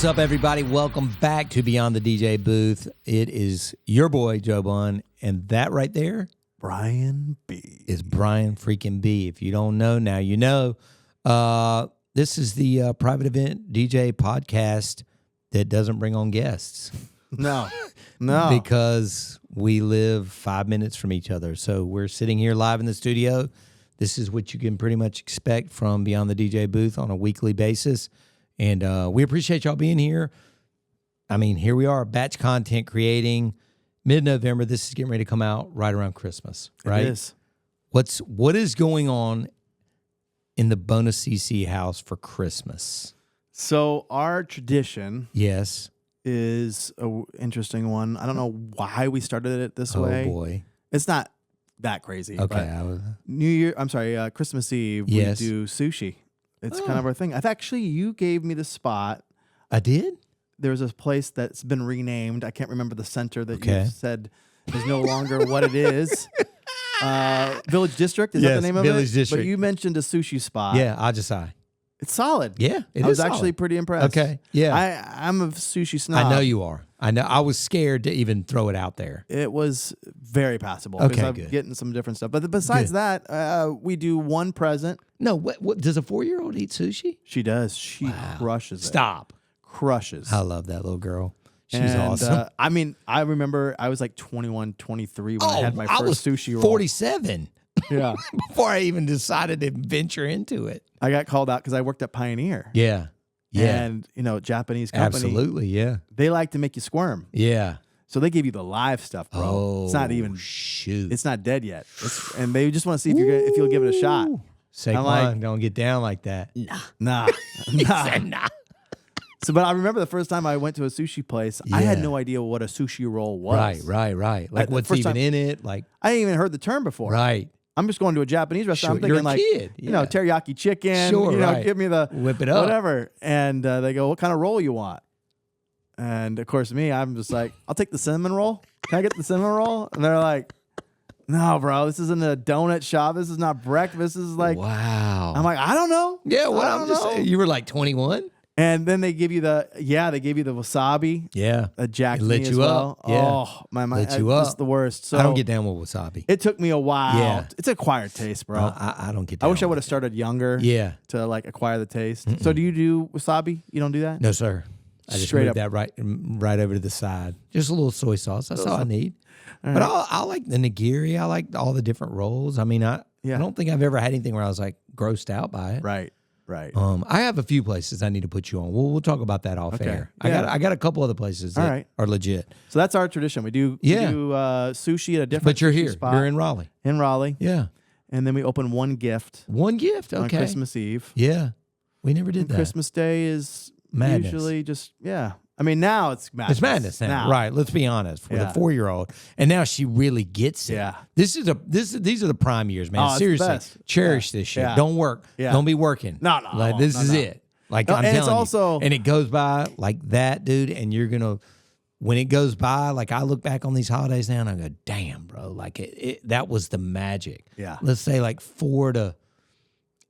What's up, everybody? Welcome back to Beyond the DJ Booth. It is your boy, Joe Bun, and that right there, Brian B. is Brian freaking B. If you don't know, now you know. This is the private event DJ podcast that doesn't bring on guests. No. Because we live 5 minutes from each other. So we're sitting here live in the studio. This is what you can pretty much expect from Beyond the DJ Booth on a weekly basis. And we appreciate y'all being here. I mean, here we are, batch content creating. Mid-November, this is getting ready to come out right around Christmas, right? It is. What is going on in the Bonus CC house for Christmas? So our tradition Yes. is an interesting one. I don't know why we started it this way. Oh, boy. It's not that crazy. Okay. but Christmas Eve, Yes. we do sushi. It's kind of our thing. You gave me the spot. I did? There's a place that's been renamed. I can't remember the center that Okay. you said is no longer what it is. Village District, is that Yes, the name of Village it? District. But you mentioned a sushi spot. Yeah, Ajisai. It's solid. Yeah, it I was is actually solid. pretty impressed. Okay, yeah. I'm a sushi snob. I know you are. I know. I was scared to even throw it out there. It was very passable. Okay, because I'm good. getting some different stuff. But besides that, we do one present. No, what does a 4-year-old eat sushi? She does. She crushes it. Stop. Crushes. I love that little girl. She's And, awesome. I remember I was like 21, 23 when I had my I was first sushi roll. 47 Yeah. before I even decided to venture into it. I got called out because I worked at Pioneer. Yeah. Yeah. And, Japanese company. Absolutely. Yeah. They like to make you squirm. Yeah. So they give you the live stuff, bro. Oh, It's not even, shoot. it's not dead yet. And they just want to see if you'll give it a shot. Saquon, like- don't get down like that. Nah. Nah. So, but I remember the first time I went to a sushi place, I had no idea what a sushi roll was. Right. Like The what's first even time- in it? Like, I hadn't even heard the term before. right. I'm just going to a Japanese restaurant. Sure, I'm thinking you're a like, kid, yeah. teriyaki chicken. Sure, right. Give me the Whip it up. whatever. And they go, "What kind of roll you want?" And of course, I'm just like, "I'll take the cinnamon roll. Can I get the cinnamon roll?" And they're like, "No, bro, this isn't a donut shop. This is not breakfast. This is like." Wow. I'm like, "I don't know." Yeah, what I I'm don't just know. saying. You were like 21? And then they give you the wasabi. Yeah. Jack It lit me you as well. up. Yeah. Oh, my Lit you It's up. the worst. So I don't get down with wasabi. It took me a while. Yeah. It's an acquired taste, bro. I don't get I down wish I would with have started younger. it. Yeah. To like acquire the taste. So do you do wasabi? You don't do that? No, sir. I just Straight moved up. that right over to the side. Just a little soy sauce. That's all I need. All But right. I like the nigiri. I like all the different rolls. I mean, I don't think I've ever had anything where I was like grossed out by it. Right. I have a few places I need to put you on. We'll talk about that off air. Yeah. I got a couple other places that All right. are legit. So that's our tradition. We do sushi at a different But you're sushi here. spot You're in Raleigh. in Raleigh. Yeah. And then we open one gift One gift. on Okay. Christmas Eve. Yeah. We never did And that. Christmas Day is Madness. usually just I mean, now it's madness. It's madness now. Right. Let's be honest. For the Yeah. 4-year-old. And now she really gets it. Yeah. These are the prime years, man. Oh, it's the Seriously. best. Cherish this shit. Yeah. Don't work. Yeah. Don't be working. No, Like this is no. it. Like No, I'm and telling it's you. also- And it goes by like that, dude. And you're gonna when it goes by, like I look back on these holidays now and I go, damn, bro. Like that was the magic. Yeah. Let's say like 4 to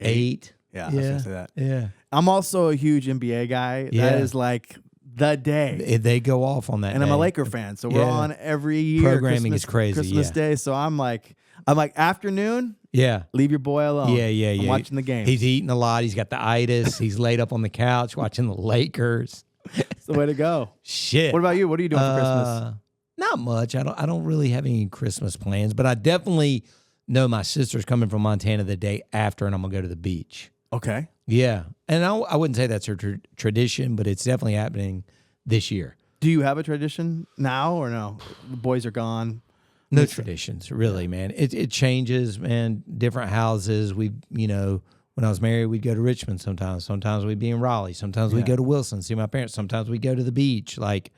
8. Yeah, I was gonna say that. Yeah. I'm also a huge NBA guy. Yeah. That is like the day. They go off on that. And I'm a day. Laker fan, so we're Yeah. on every year. Programming is crazy, Christmas yeah. Day, so I'm like afternoon. Yeah. Leave your boy alone. Yeah. I'm watching the game. He's eating a lot. He's got the itis. He's laid up on the couch watching the Lakers. It's the way to go. Shit. What about you? What are you doing for Christmas? Not much. I don't really have any Christmas plans, but I definitely know my sister's coming from Montana the day after, and I'm gonna go to the beach. Okay. Yeah, and I wouldn't say that's her tradition, but it's definitely happening this year. Do you have a tradition now or no? The boys are gone. No traditions, really, man. It changes, man. Different houses. When I was married, we'd go to Richmond sometimes. Sometimes we'd be in Raleigh. Sometimes we'd go to Wilson, see my parents. Sometimes we'd go to the beach. Like,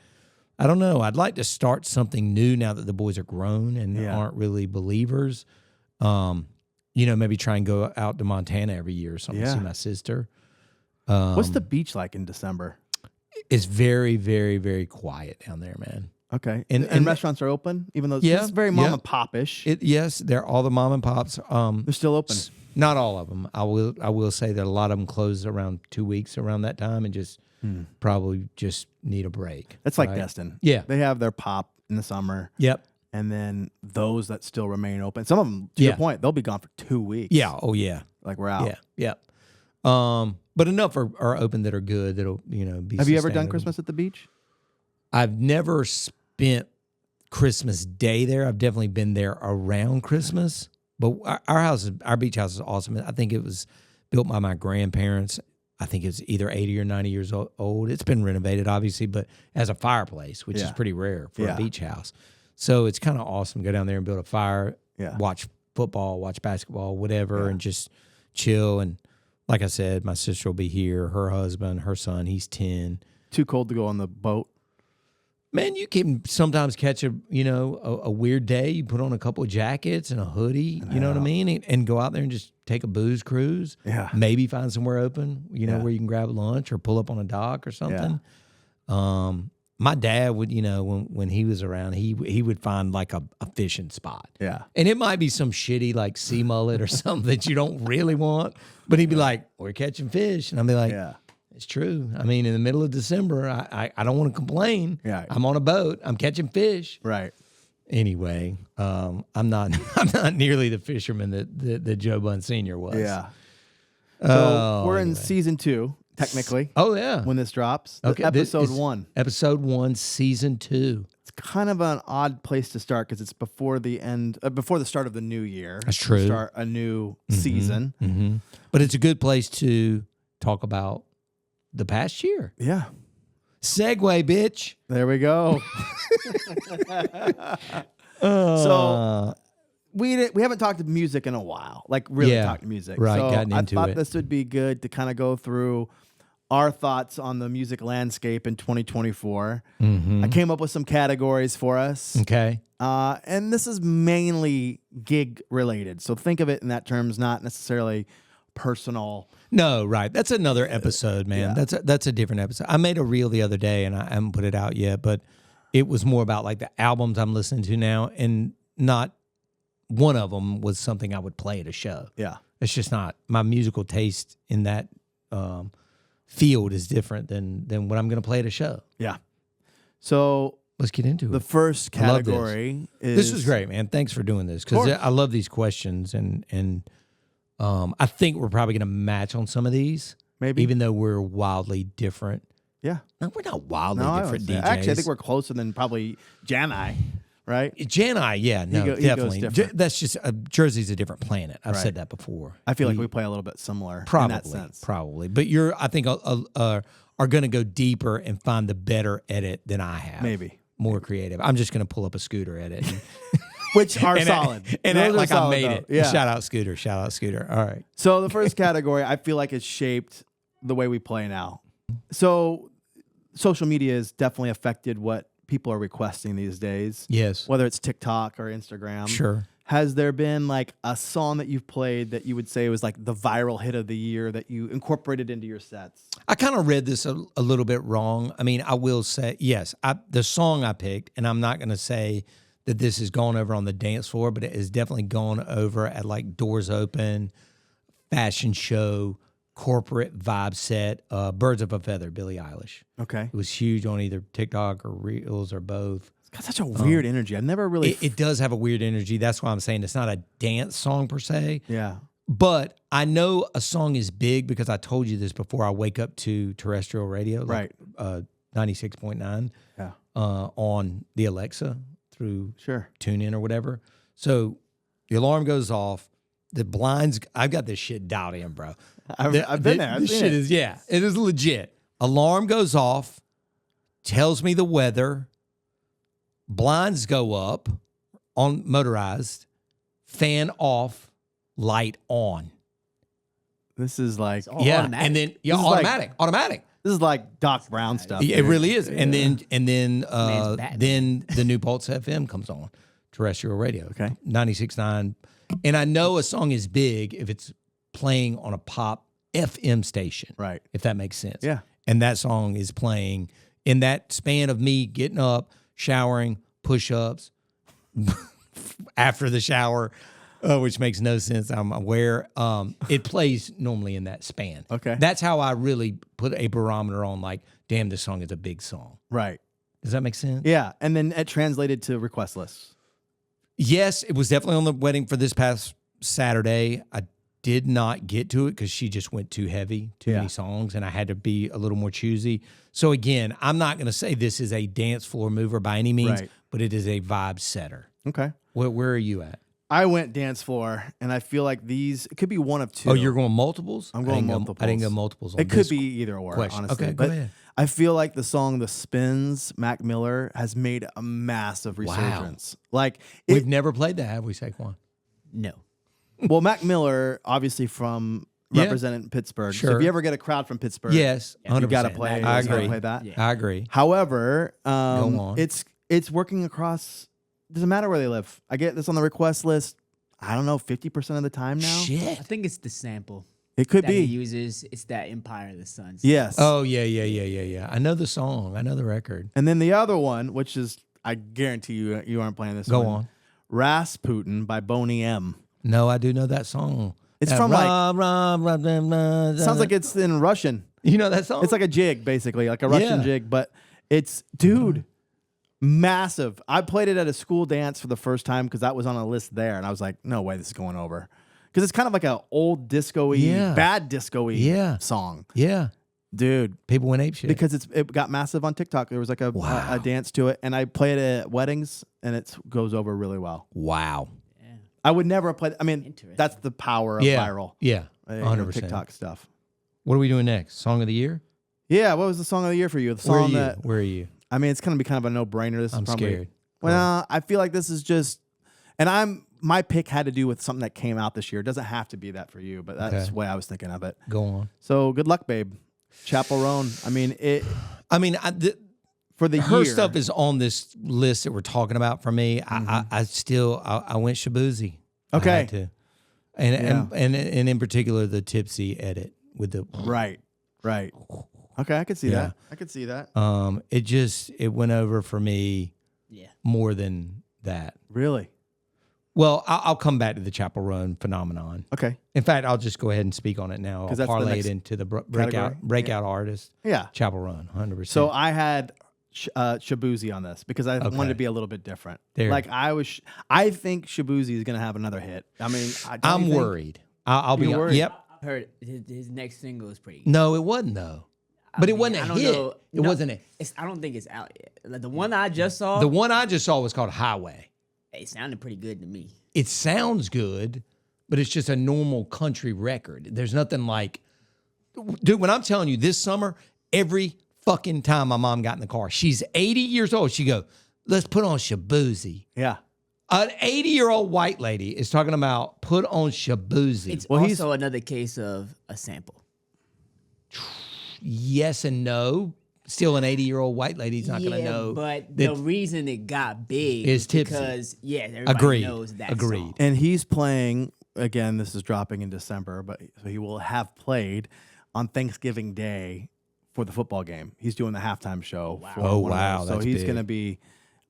I don't know. I'd like to start something new now that the boys are grown and aren't really believers. Maybe try and go out to Montana every year or something, see my sister. What's the beach like in December? It's very, very, very quiet down there, man. Okay. And restaurants are open, even though it's very mom and pop-ish. Yes, they're all the mom and pops. They're still open. Not all of them. I will say that a lot of them close around 2 weeks around that time and just probably just need a break. That's like Destin. Yeah. They have their pop in the summer. Yep. And then those that still remain open. Some of them, to your point, they'll be gone for 2 weeks. Yeah. Oh, yeah. Like we're out. Yeah. But enough are open that are good that'll, be Have you ever done sustainable. Christmas at the beach? I've never spent Christmas Day there. I've definitely been there around Christmas. But our beach house is awesome. I think it was built by my grandparents. I think it's either 80 or 90 years old. It's been renovated, obviously, but as a fireplace, which is pretty rare for a beach house. So it's kind of awesome to go down there and build a fire, watch football, watch basketball, whatever, and just chill. And like I said, my sister will be here, her husband, her son, he's 10. Too cold to go on the boat? Man, you can sometimes catch a weird day. You put on a couple of jackets and a hoodie, you know what I mean? And go out there and just take a booze cruise. Yeah. Maybe find somewhere open, where you can grab lunch or pull up on a dock or something. Yeah. My dad would, when he was around, he would find like a fishing spot. Yeah. And it might be some shitty like sea mullet or something that you don't really want. But he'd be like, we're catching fish. And I'd be like, it's true. I mean, in the middle of December, I don't want to complain. Yeah. I'm on a boat. I'm catching fish. Right. Anyway, I'm not nearly the fisherman that Joe Bunn Sr. was. Yeah. So we're in season 2, technically. Oh yeah. When this drops. Okay. Episode 1. Episode 1, season 2. It's kind of an odd place to start because it's before the start of the new year. That's true. To start a new season. Mm-hmm. But it's a good place to talk about the past year. Yeah. Segue, bitch. There we go. So we haven't talked music in a while, like really talked music. Right, so gotten into I thought it. this would be good to kind of go through our thoughts on the music landscape in 2024. Mm-hmm. I came up with some categories for us. Okay. And this is mainly gig related. So think of it in that terms, not necessarily personal. No, right. That's another episode, man. Yeah. That's a different episode. I made a reel the other day, and I haven't put it out yet, but it was more about like the albums I'm listening to now, and not one of them was something I would play at a show. Yeah. It's just not. My musical taste in that field is different than what I'm going to play at a show. Yeah. So let's get into the it. first category is... This was great, man. Thanks for doing this, because I love these questions, and I think we're probably going to match on some of these. Maybe. Even though we're wildly different. Yeah. No, we're not wildly different DJs. Actually, I think we're closer than probably Jani, right? Jani, yeah, no, he definitely. goes different. That's just Jersey's a different planet. I've said that before. I feel like we play a little bit similar in that sense. Probably. But I think, are going to go deeper and find the better edit than I have. Maybe. More creative. I'm just going to pull up a Scooter edit. Which are solid. And act like I made it. Yeah. Shout out Scooter. All right. So the first category, I feel like, has shaped the way we play now. So social media has definitely affected what people are requesting these days. Yes. Whether it's TikTok or Instagram. Sure. Has there been like a song that you've played that you would say was like the viral hit of the year that you incorporated into your sets? I kind of read this a little bit wrong. I mean, I will say, yes, the song I picked, and I'm not going to say that this has gone over on the dance floor, but it has definitely gone over at like doors open, fashion show, corporate vibe set, Birds of a Feather, Billie Eilish. Okay. It was huge on either TikTok or Reels or both. It's got such a weird energy. I've never really... It does have a weird energy. That's why I'm saying it's not a dance song per se. Yeah. But I know a song is big because I told you this before I wake up to terrestrial radio. Right. 96.9 on the Alexa through TuneIn or whatever. So the alarm goes off. The blinds, I've got this shit dialed in, bro. I've been there. This shit is, it is legit. Alarm goes off, tells me the weather, blinds go up on motorized, fan off, light on. This is like automatic. And then automatic. This is like Doc Brown stuff. It really is. And then the new Pulse FM comes on, terrestrial radio. Okay. 96.9. And I know a song is big if it's playing on a pop FM station. Right. If that makes sense. Yeah. And that song is playing in that span of me getting up, showering, push-ups, after the shower, which makes no sense. I'm aware. It plays normally in that span. Okay. That's how I really put a barometer on, like, damn, this song is a big song. Right. Does that make sense? Yeah. And then it translated to request lists. Yes, it was definitely on the wedding for this past Saturday. I did not get to it because she just went too heavy, too many songs, and I had to be a little more choosy. So again, I'm not going to say this is a dance floor mover by any means, but it is a vibe setter. Okay. Where are you at? I went dance floor, and I feel like it could be one of two. Oh, you're going multiples? I'm going multiples. I didn't go multiples on It could be either or, question. honestly. Okay, go ahead. I feel like the song "The Spins," Mac Miller, has made a massive resurgence. Like we've never played that, have we, Saquon? No. Well, Mac Miller, obviously from representing Pittsburgh. Sure. So if you ever get a crowd from Pittsburgh, Yes, 100%. you got to play. I agree. Play that. Yeah. I agree. However, Go on. it's working across. Doesn't matter where they live. I get this on the request list. I don't know, 50% of the time now. I Shit. think it's the sample It could that he be. uses. It's that Empire of the Sun. Yes. Oh, yeah. I know the song. I know the record. And then the other one, which is, I guarantee you aren't playing this. Go one. on. Rasputin by Boney M. No, I do know that song. It's from like. Sounds Sounds like it's in Russian. You know that song? It's like a jig, basically, like a Russian jig. But it's, dude, massive. I played it at a school dance for the first time because that was on a list there, and I was like, no way, this is going over. Because it's kind of like an old disco-y, bad disco-y song. Yeah. Dude. People went apeshit. Because it got massive on TikTok. There was like a dance to it, and I played it at weddings, and it goes over really well. Wow. I would never have played. I mean, that's the power of viral. Yeah. 100%. TikTok stuff. What are we doing next? Song of the year? Yeah. What was the song of the year for you? The song Where are you? I mean, it's going to be kind of a no-brainer. This I'm is probably scared. Well, I feel like this is just, and my pick had to do with something that came out this year. It doesn't have to be that for you, but that's the way I was thinking of it. Go on. So good luck, babe. Chapel Roan. I mean, for the her year. stuff is on this list that we're talking about for me. I went Shabuzi. Okay. I had to. And in particular the tipsy edit with the Right. Okay, I could see that. I could see that. It went over for me more than that. Really? Well, I'll come back to the Chapel Run phenomenon. Okay. In fact, I'll just go ahead and speak on it now. I'll that's parlay the it into the category? breakout artist. Yeah. Chapel Run, 100%. So I had Shabuzi on this because I wanted to be a little bit different. Like I think Shabuzi is going to have another hit. I mean, I'm worried. I'll be worried? Yep. I heard his next single is pretty good. No, it wasn't though. But it wasn't a hit. It wasn't a. I don't think it's out yet. Like the one I just saw. The one I just saw was called Highway. It sounded pretty good to me. It sounds good, but it's just a normal country record. There's nothing like, dude, when I'm telling you this summer, every fucking time my mom got in the car, she's 80 years old. She go, let's put on Shabuzi. Yeah. An 80-year-old white lady is talking about put on Shabuzi. It's also another case of a sample. Yes and no. Still, an 80-year-old white lady's not going to know. But the reason it got big is tipsy. Because everybody knows that song. And he's playing again. This is dropping in December, but so he will have played on Thanksgiving Day for the football game. He's doing the halftime show. Wow. For one of those. So he's going to be,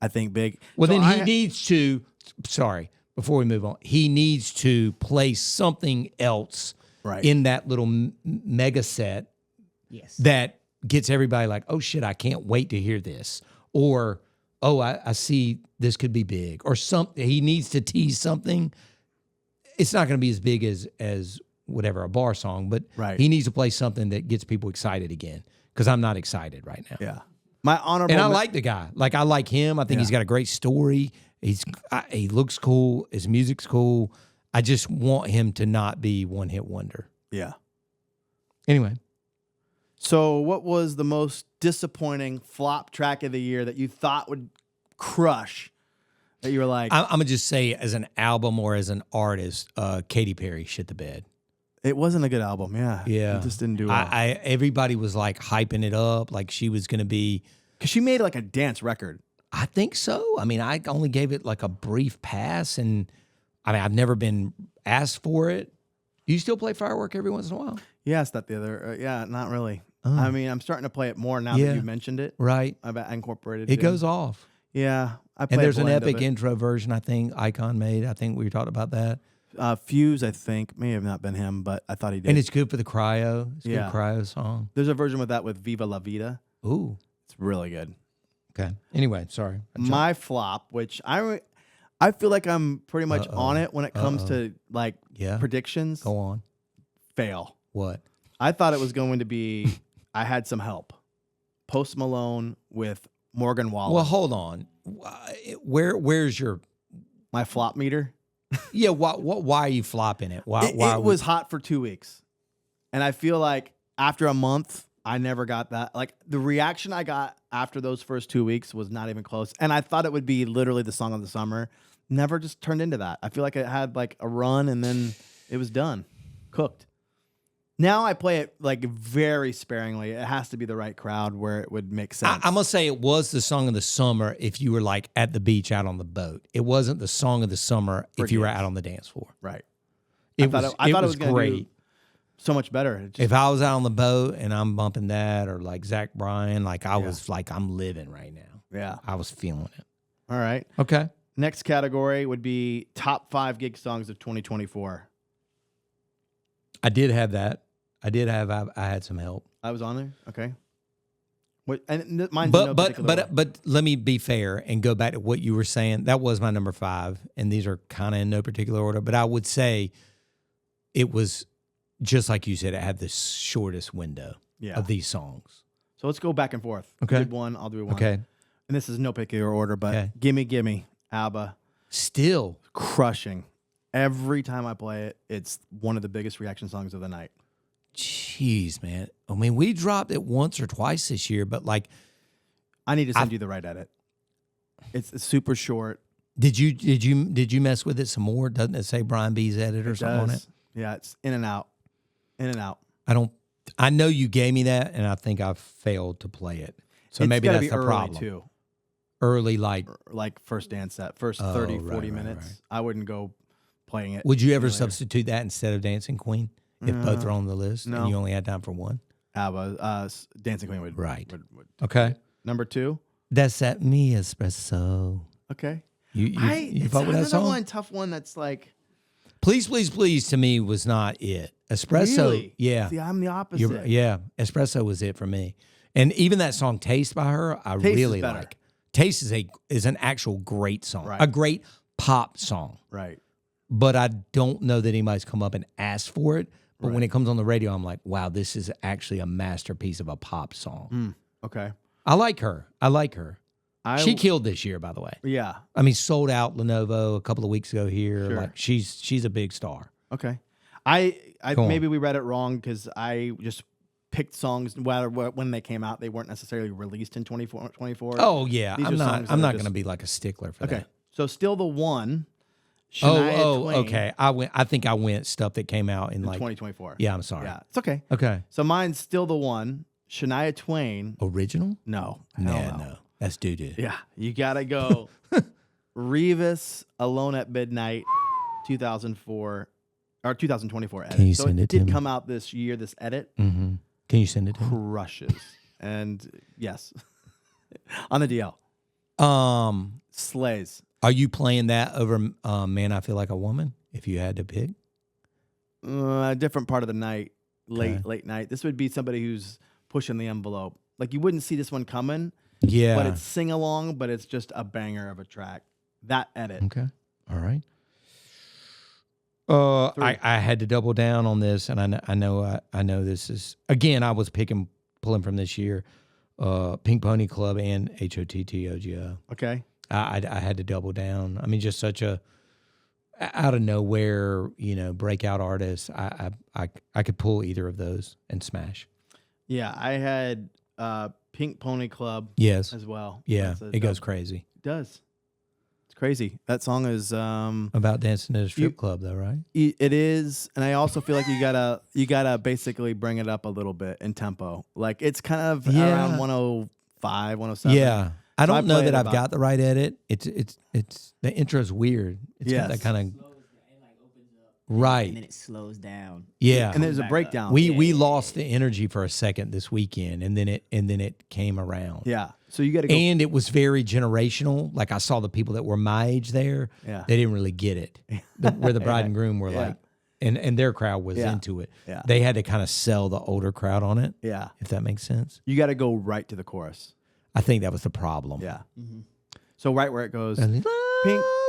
I think, big. Well, so then he needs to. Sorry, before we move on, he needs to play something else in that little mega set. Yes. That gets everybody like, oh shit, I can't wait to hear this. Or, oh, I see this could be big. Or something. He needs to tease something. It's not going to be as big as whatever, a bar song, but he needs to play something that gets people excited again. Because I'm not excited right now. Yeah. My honorable. And I like the guy. Like, I like him. I think he's got a great story. He looks cool. His music's cool. I just want him to not be one-hit wonder. Yeah. Anyway. So what was the most disappointing flop track of the year that you thought would crush? That you were like... I'm going to just say as an album or as an artist, Katy Perry shit the bed. It wasn't a good album, yeah. It just didn't do well. Everybody was like hyping it up like she was going to be... Because she made like a dance record. I think so. I mean, I only gave it like a brief pass, and I mean, I've never been asked for it. Do you still play Firework every once in a while? Yeah, it's not the other... yeah, not really. I mean, I'm starting to play it more now that you mentioned it. Right. I incorporated it. It goes off. Yeah. And there's an epic intro version I think Icon made. I think we talked about that. Fuse, I think, may have not been him, but I thought he did. And it's good for the cryo. It's a Yeah. good cryo song. There's a version with that with Viva La Vida. Ooh. It's really good. Okay. Anyway, sorry. My flop, which I feel like I'm pretty much on it when it comes to like predictions. Go on. Fail. What? I thought it was going to be I Had Some Help. Post Malone with Morgan Wallen. Well, hold on. Where's your my flop meter? Yeah, why are you flopping it? Why it was hot for 2 weeks. And I feel like after a month, I never got that. Like the reaction I got after those first 2 weeks was not even close. And I thought it would be literally the song of the summer. Never just turned into that. I feel like it had like a run and then it was done. Cooked. Now I play it like very sparingly. It has to be the right crowd where it would make sense. I'm going to say it was the song of the summer if you were like at the beach out on the boat. It wasn't the song of the summer if you were out on the dance floor. Right. I thought it was great. So much better. If I was out on the boat and I'm bumping that or like Zach Bryan, like I was like, I'm living right now. Yeah. I was feeling it. All right. Okay. Next category would be top 5 gig songs of 2024. I did have that. I had some help. I was on there. Okay. What? And mine's but let me be fair and go back to what you were saying. That was my number 5, and these are kind of in no particular order. But I would say it was just like you said. It had the shortest window of these songs. So let's go back and forth. Okay. You did one. I'll do one. Okay. And this is no particular order, but Gimme Gimme, ABBA, still crushing. Every time I play it, it's one of the biggest reaction songs of the night. Jeez, man. I mean, we dropped it once or twice this year, but like, I need to send you the right edit. It's super short. Did you mess with it some more? Doesn't it say Brian B's edit or something on it? Yeah, it's in and out, in and out. I know you gave me that, and I think I failed to play it. So maybe that's the problem. Too. Early, like first dance set, first 30, 40 minutes. Right. I wouldn't go playing it. Would you ever substitute that instead of Dancing Queen? If both are on the list and you only had time for one? ABBA, Dancing Queen would. Right. Would okay. Number 2? That's at me espresso. Okay. You fuck with that song? One tough one that's like... Please, please, please to me was not it. Espresso, really? Yeah. See, I'm the opposite. Espresso was it for me. And even that song Taste by her, I really like. Taste is an actual great song. Right. A great pop song. Right. But I don't know that anybody's come up and asked for it. But when it comes on the radio, I'm like, wow, this is actually a masterpiece of a pop song. Okay. I like her. She killed this year, by the way. Yeah. I mean, sold out Lenovo a couple of weeks ago here. Sure. Like she's a big star. Okay. I maybe we read it wrong because I just picked songs when they came out. They weren't necessarily released in 24. Oh yeah. I'm not going to be like a stickler for that. Okay. So Still the One. Shania Twain, okay. I think I went stuff that came out in like 2024. Yeah, I'm sorry. Yeah, it's okay. Okay. So mine's Still the One. Shania Twain. Original? No. No. That's doo-doo. Yeah. You gotta go. Revis, Alone at Midnight, 2004 or 2024 edit. Can you send it to me? It did come out this year, this edit. Mm-hmm. Can you send it to me? Crushes. And yes. On the DL. Slays. Are you playing that over Man, I Feel Like a Woman, if you had to pick? A different part of the night, late night. This would be somebody who's pushing the envelope. Like you wouldn't see this one coming. Yeah. But it's sing along, but it's just a banger of a track. That edit. Okay. All right. I had to double down on this, and I know this is, again, I was pulling from this year, Pink Pony Club and HOTTOGO. Okay. I had to double down. I mean, just such a out of nowhere, breakout artist. I could pull either of those and smash. Yeah, I had Pink Pony Club. Yes, as well. Yeah, it goes crazy. It does. It's crazy. That song is about dancing at a strip club, though, right? It is, and I also feel like you gotta basically bring it up a little bit in tempo. Like it's kind of around 105, 107. Yeah. I don't know that I've got the right edit. It's the intro is weird. It's got that kind of right, and then it slows down. Yeah, and there's a breakdown. We lost the energy for a second this weekend, and then it came around. Yeah. So you got to go. And it was very generational. Like I saw the people that were my age there. Yeah. They didn't really get it. Where the bride and groom were like, and their crowd was into it. Yeah. They had to kind of sell the older crowd on it. Yeah. If that makes sense. You got to go right to the chorus. I think that was the problem. Yeah. So right where it goes, pink.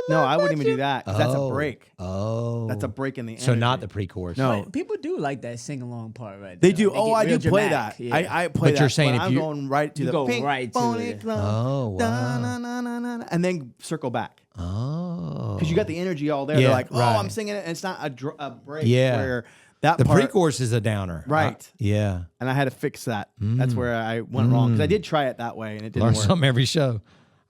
No, I wouldn't even do that because that's a break. Oh. That's a break in the energy. So not the pre-chorus. No. But people do like that sing along part right They there. do. They Oh, get I real do play dramatic, that. yeah. I play that. You're saying if I'm you- going right to You the go pink right to pony it. club. Oh, wow. Da-na-na-na-na-na, and then circle back. Oh. Because you got the energy all there. Yeah, They're like, oh, right. I'm singing it. And it's not a break Yeah. where that The part. pre-chorus is a downer. Right. Yeah. And I had to fix that. That's where I went wrong. Because I did try it that way and it didn't Learn work. something every show.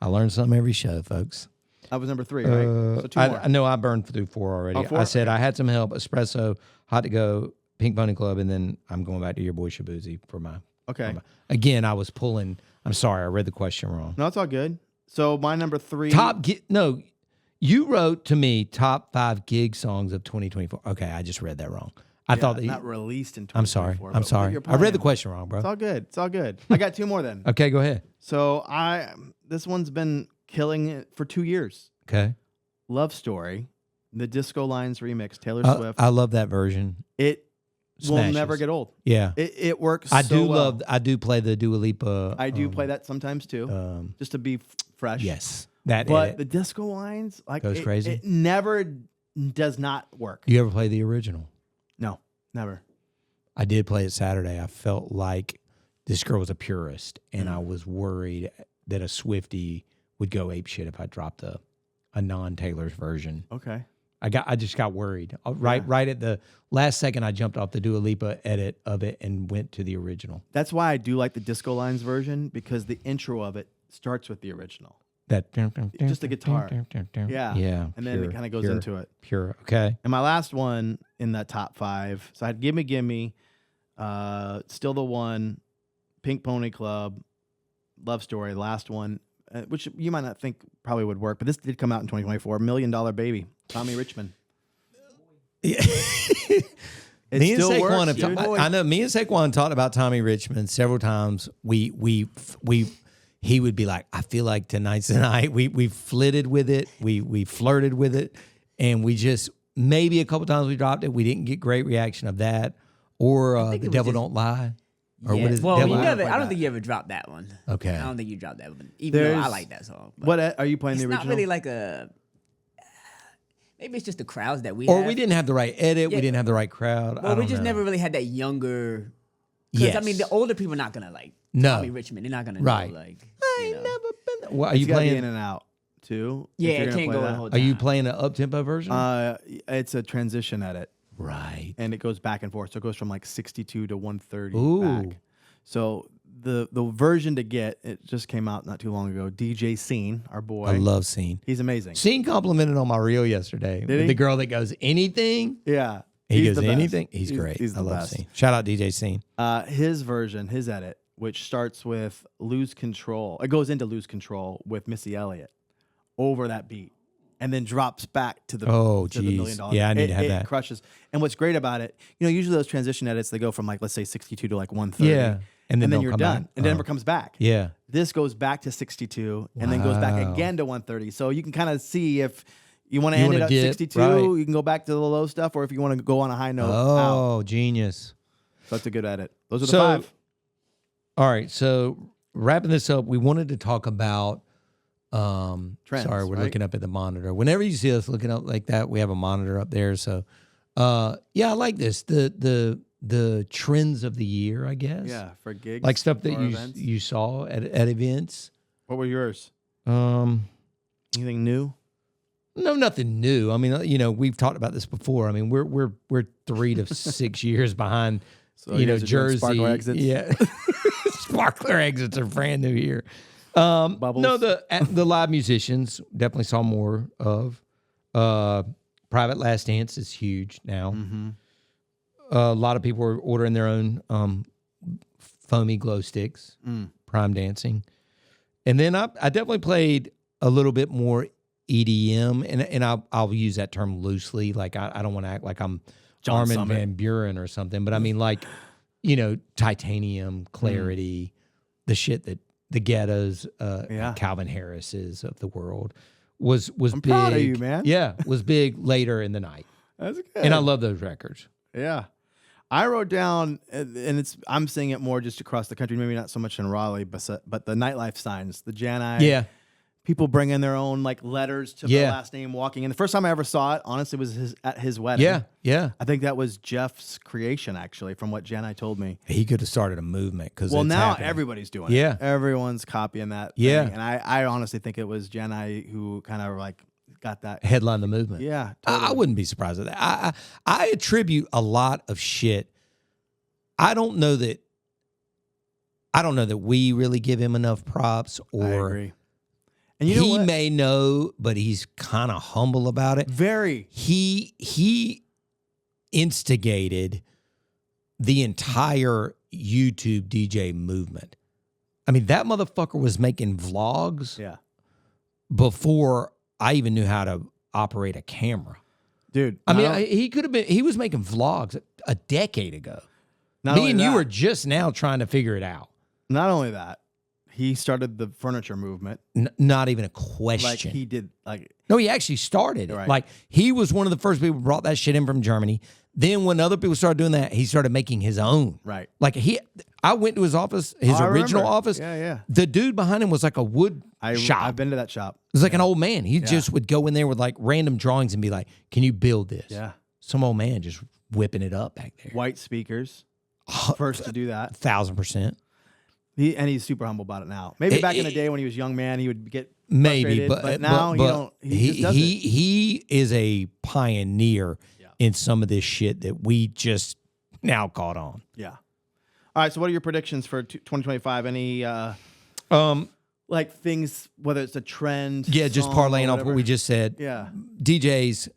I learn something every show, folks. I was number 3, right? So 2 more. I know I burned through 4 already. Oh, 4? I said I had some help, espresso, hot to go, Pink Pony Club, and then I'm going back to your boy Shabuzi for my. Okay. Again, I was pulling. I'm sorry, I read the question wrong. No, it's all good. So my number 3. No, you wrote to me top 5 gig songs of 2024. Okay, I just read that wrong. I thought that not released in I'm sorry. 2024. I'm but sorry. you're I read the playing. question wrong, bro. It's all good. It's all good. I got 2 more then. Okay, go ahead. So this one's been killing it for 2 years. Okay. Love Story, the Disco Lines remix, Taylor Swift. I love that version. It will Smashes. never get old. Yeah. It works. I so do well. love. I do play the Dua Lipa. I do play that sometimes too, just to be fresh. Yes, that. But edit. the Disco Lines Goes crazy? It never does not work. Do you ever play the original? No, never. I did play it Saturday. I felt like this girl was a purist, and I was worried that a Swiftie would go ape shit if I dropped a non-Taylor's version. Okay. I just got worried. Right at the last second, I jumped off the Dua Lipa edit of it and went to the original. That's why I do like the Disco Lines version because the intro of it starts with the original. That Just the guitar. Yeah, And then it kind of goes into it. Pure. Okay. And my last one in that top 5, so I had Gimme Gimme, Still the One, Pink Pony Club, Love Story, last one, which you might not think probably would work, but this did come out in 2024, $1 Million Baby, Tommy Richmond. Yeah. It me and still Saquon works, have dude. I know me and Saquon talked about Tommy Richmond several times. He would be like, I feel like tonight's the night. We flitted with it. We flirted with it. And we just, maybe a couple times we dropped it. We didn't get great reaction of that. Or The Devil Don't Lie. Or Yeah. what is Well, Devil you Lie? never, I don't think you ever dropped that one. Okay. I don't think you dropped that one. Even though I There's- like that song. But What are you playing it's the not original? really like a. Maybe it's just the crowds that we Or have. we didn't have the right edit. Yeah. We didn't have the right crowd. Well, I we don't just know. never really had that younger. Because I mean, the older people are not gonna like No. Tommy Richmond. They're not gonna Right. know, like. I You ain't know. never been. What, are It's you gotta be playing? in and out too. if Yeah, you're it gonna can't play go that. the whole Are time. you playing an up tempo version? It's a transition edit, right. and it goes back and forth. So it goes from like 62 to 130 Ooh. back. So the version to get, it just came out not too long ago. DJ Scene, our boy. I love Scene. He's amazing. Scene complimented on my reel yesterday. Did With he? the girl that goes anything. Yeah. He he's goes the best. anything. He's great. He's the I love best. Scene. Shout out DJ Scene. His version, his edit, which starts with Lose Control. It goes into Lose Control with Missy Elliott over that beat, and then drops back to the Oh, to the $1 million. geez. Yeah, I need to have it that. crushes. And what's great about it, usually those transition edits, they go from like, let's say 62 to like 130. Yeah. And then, they'll you're come done. back. And it never comes back. Yeah. This goes back to 62 and then goes back Wow. again to 130. So you can kind of see if you want to You end it wanna at get- 62, right. you can go back to the low stuff, or if you want to go on a high note. out. Oh, genius. So that's a good edit. Those are the So- 5. All right. So wrapping this up, we wanted to talk about. Trends, Sorry, we're right? looking up at the monitor. Whenever you see us looking up like that, we have a monitor up there. So, yeah, I like this. The trends of the year, I guess. Yeah, for gigs. Like stuff that or you events. you saw at events. What were yours? Anything new? No, nothing new. I mean, we've talked about this before. I mean, we're 3 to 6 years behind. So you guys are doing Jersey. sparkler exits? Yeah, sparkler exits are brand new here. Bubbles? No, the live musicians definitely saw more of. Private Last Dance is huge now. Mm-hmm. A lot of people are ordering their own foamy glow sticks. Prime dancing, and then I definitely played a little bit more EDM, and I'll use that term loosely. Like I don't want to act like I'm John Armin Summit. van Buren or something, but I mean like, Titanium, Clarity, the shit that the Ghettos, Yeah. Calvin Harris's of the world, was I'm big. proud of you, man. Yeah, was big later in the night. That's good. And I love those records. Yeah. I wrote down, and I'm seeing it more just across the country, maybe not so much in Raleigh, but the nightlife signs, the Jani. Yeah. People bring in their own like letters to their last name walking in. The first time I ever saw it, honestly, was at his wedding. Yeah, yeah. I think that was Jeff's creation, actually, from what Jani told me. He could have started a movement because Now everybody's doing it. Yeah. Everyone's copying that Yeah. thing. And I honestly think it was Jani who kind of like got that. headline the movement. Yeah. I Totally. wouldn't be surprised at that. I attribute a lot of shit. I don't know that we really give him enough props, I or agree. And you know he what? may know, but he's kind of humble about it. Very. He instigated the entire YouTube DJ movement. I mean, that motherfucker was making vlogs Yeah. before I even knew how to operate a camera. Dude. I mean, he was making vlogs a decade ago. Me and you were just now trying to figure it out. Not only that, he started the furniture movement. Not even a question. Like he did, like No, he actually started it. Right. Like he was one of the first people who brought that shit in from Germany. Then when other people started doing that, he started making his own. right. Like I went to his office, his I original remember. office. Yeah, yeah. The dude behind him was like a wood shop. I've been to that shop. It was like an old man. He just would go in there with like random drawings and be like, "Can you build this?" Yeah. Some old man just whipping it up back there. White speakers. First to do that. 1,000%. He's super humble about it now. Maybe back in the day when he was a young man, he would get Maybe, frustrated, but now he don't. He just does it. he is a pioneer in some of this shit that we just now caught on. Yeah. All right. So, what are your predictions for 2025? Any like things, whether it's a trend? Yeah, just song, parlaying or off what we just said. Yeah. DJs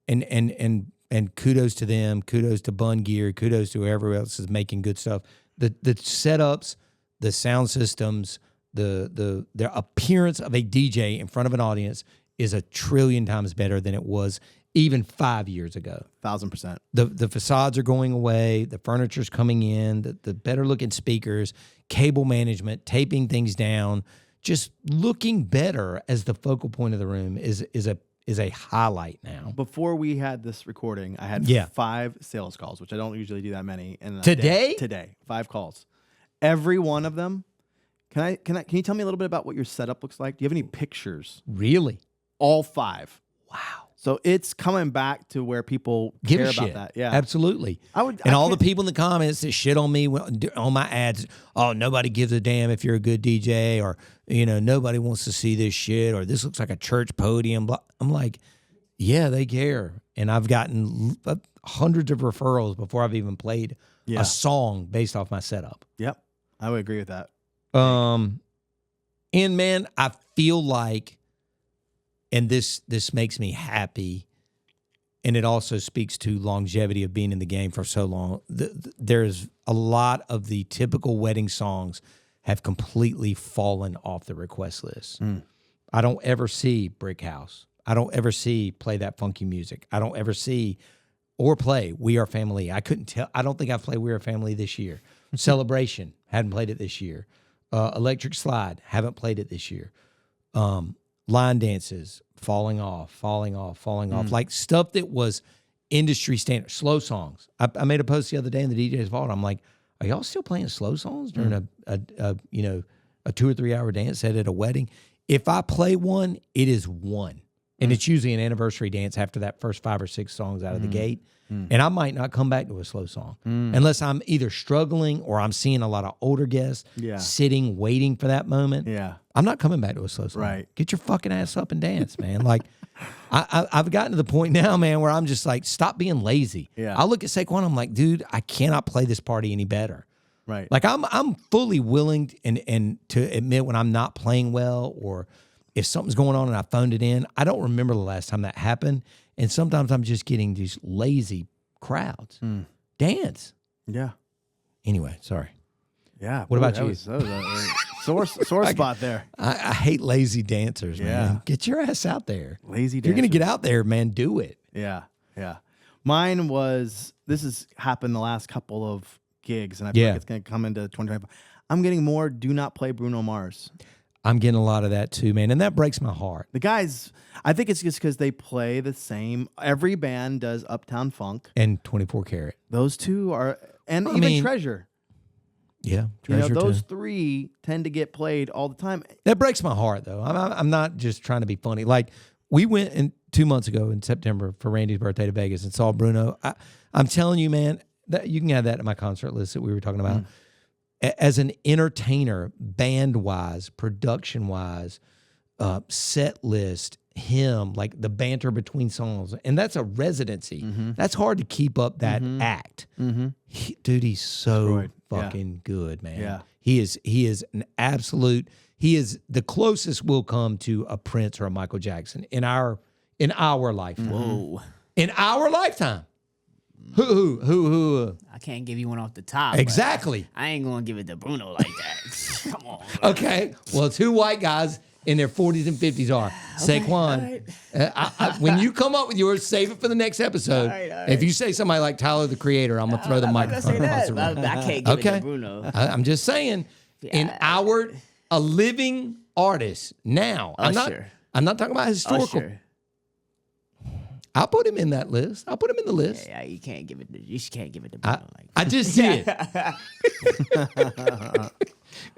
and kudos to them, kudos to Bun Gear, kudos to whoever else is making good stuff. The setups, the sound systems, the appearance of a DJ in front of an audience is a trillion times better than it was even 5 years ago. 1,000%. The facades are going away, the furniture's coming in, the better looking speakers, cable management, taping things down, just looking better as the focal point of the room is a highlight now. Before we had this recording, I had 5 sales calls, which I don't usually do that many. In a Today? day. Today, 5 calls. Every one of them. Can you tell me a little bit about what your setup looks like? Do you have any pictures? Really? All 5. Wow. So it's coming back to where people Give care a about shit. that. Yeah, Absolutely. I all the can't- people in the comments that shit on me on my ads, oh, nobody gives a damn if you're a good DJ, or, nobody wants to see this shit, or this looks like a church podium. Blah. I'm like, yeah, they care. And I've gotten hundreds of referrals before I've even played a song based off my setup. Yep, I would agree with that. And man, I feel like, and this makes me happy, and it also speaks to longevity of being in the game for so long. There's a lot of the typical wedding songs have completely fallen off the request list. I don't ever see Brick House. I don't ever see Play That Funky Music. I don't ever see or play We Are Family. I couldn't tell. I don't think I've played We Are Family this year. Celebration, hadn't played it this year. Electric Slide, haven't played it this year. Line dances, falling off. Like stuff that was industry standard. Slow songs. I made a post the other day in the DJ's Vault. I'm like, are y'all still playing slow songs during a 2 or 3 hour dance set at a wedding? If I play one, it is one. And it's usually an anniversary dance after that first 5 or 6 songs out of the gate. And I might not come back to a slow song unless I'm either struggling or I'm seeing a lot of older guests sitting, waiting for that moment. Yeah. I'm not coming back to a slow song. Right. Get your fucking ass up and dance, man. Like, I've gotten to the point now, man, where I'm just like, stop being lazy. Yeah. I look at Saquon, I'm like, dude, I cannot play this party any better. Right. Like, I'm fully willing and to admit when I'm not playing well, or if something's going on and I phoned it in. I don't remember the last time that happened. And sometimes I'm just getting these lazy crowds. Dance. Yeah. Anyway, sorry. Yeah. What about you? That was a sore spot there. I hate lazy dancers, man. Yeah. Get your ass out there. Lazy If you're going to get out there, man, do it. Yeah. Yeah. Mine was, this has happened the last couple of gigs, and I feel like it's going to come into 2025. I'm getting more do not play Bruno Mars. I'm getting a lot of that too, man. And that breaks my heart. The guys, I think it's just because they play the same. Every band does Uptown Funk. And 24 Karat. Those two are, and I even mean, Treasure. Yeah, You know, Treasure those too. three tend to get played all the time. That breaks my heart, though. I'm not just trying to be funny. Like, we went 2 months ago in September for Randy's birthday to Vegas and saw Bruno. I'm telling you, man, that you can add that to my concert list that we were talking about. As an entertainer, band-wise, production-wise, set list, him, like the banter between songs, and that's a residency. That's hard to keep up that act. Dude, he's so Destroyed. fucking good, man. Yeah. He is an absolute. He is the closest we'll come to a Prince or a Michael Jackson in our lifetime. Whoa. In our lifetime. Who? I can't give you one off the top. but Exactly. I ain't gonna give it to Bruno like that. Come on. Okay. Well, 2 white guys in their 40s and 50s are. Saquon. When you come up with yours, save it for the next episode. All right. If you say somebody like Tyler, the Creator, I'm going to throw the I'm not gonna microphone say across that. the room. but I can't give it Okay. to Bruno. I'm just saying, a living artist now. Usher. I'm not talking about historical. Usher. I'll put him in that list. I'll put him in the list. Yeah, you can't give it. You can't give it to Bruno like I just did.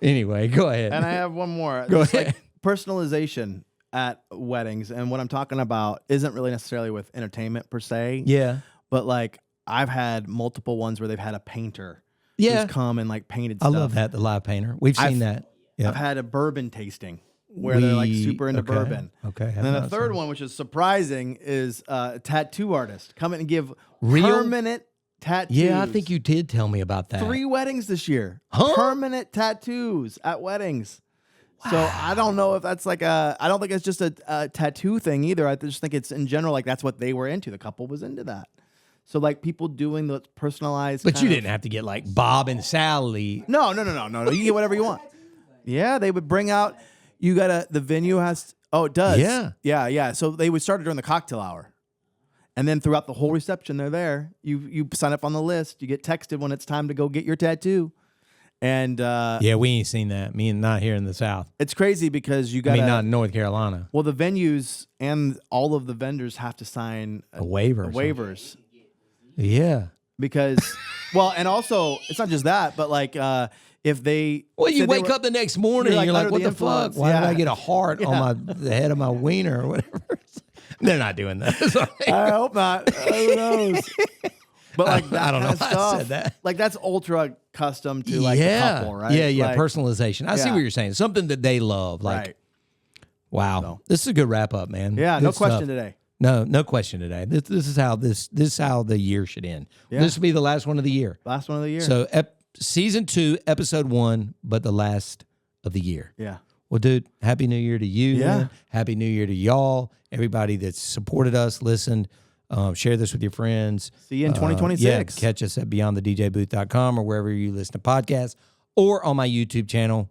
Anyway, go ahead. And I have one more. Go It's ahead. Like personalization at weddings. And what I'm talking about isn't really necessarily with entertainment per se. Yeah. But like I've had multiple ones where they've had a painter Yeah. who's come and like painted I stuff. love that, the live painter. We've seen that. Yeah. I've had a bourbon tasting where they're like super into okay. bourbon. Okay. And then the third one, which is surprising, is a tattoo artist coming and give Real? permanent tattoos. Yeah, I think you did tell me about that. 3 weddings this year. Huh? Permanent tattoos at weddings. So I don't know if that's like I don't think it's just a tattoo thing either. I just think it's in general, like that's what they were into. The couple was into that. So like people doing the personalized. But kind you of- didn't have to get like Bob and Sally. No. You get whatever you want. Yeah, they would bring out. You gotta. The venue has. Oh, it does. Yeah. So they would start it during the cocktail hour, and then throughout the whole reception, they're there. You sign up on the list. You get texted when it's time to go get your tattoo, and Yeah, we ain't seen that. Me and not here in the South. it's crazy because you I got. mean, not in North Carolina. Well, the venues and all of the vendors have to sign A waiver. or something. waivers Yeah. because, well, and also it's not just that, but like if they. Well, you say they wake were- up the next morning You're and you're like like, under what the the fuck? influence. Why did Yeah. I get a heart on the head of my wiener or whatever? They're not doing that. I hope not. Who knows? But like that I don't know kind of why I stuff, said that. like that's ultra custom to like the couple, right? Yeah. Like, Personalization. I see yeah. what you're saying. Something that they love. Like, right. wow. So. This is a good wrap up, man. Yeah, Good no stuff. question today. No question today. This is how this is how the year should end. Yeah. This will be the last one of the year. Last one of the year. So season 2, episode 1, but the last of the year. yeah. Well, dude, happy New Year to you. Yeah. Man. Happy New Year to y'all. Everybody that's supported us, listened, share this with your friends. See you in 2026. Yeah, catch us at beyondthedjbooth.com or wherever you listen to podcasts or on my YouTube channel.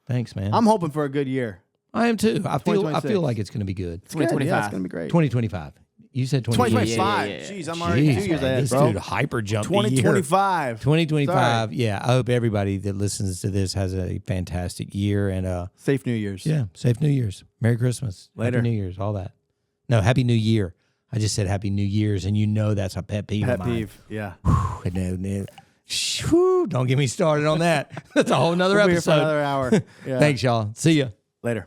Thanks, man. I'm hoping for a good year. I am too. I feel 2026. like it's going to be good. It's good. Yeah, 2025. it's gonna be great. 2025. You said 2025. Yeah. Jeez, I'm already 2 years man, ahead, this bro. dude hyper jumped a year. 2025. 2025. Yeah, I hope everybody that listens to this has a fantastic year and Safe New Year's. yeah, safe New Year's, Merry Christmas, Later. Happy New Year's, all that. No, Happy New Year. I just said Happy New Year's, and you know that's a pet peeve. Pet of mine. peeve. Yeah. No. Whew, don't get me started on that. That's a whole nother We'll be here for episode. another hour. Yeah. Thanks, y'all. See ya. Later.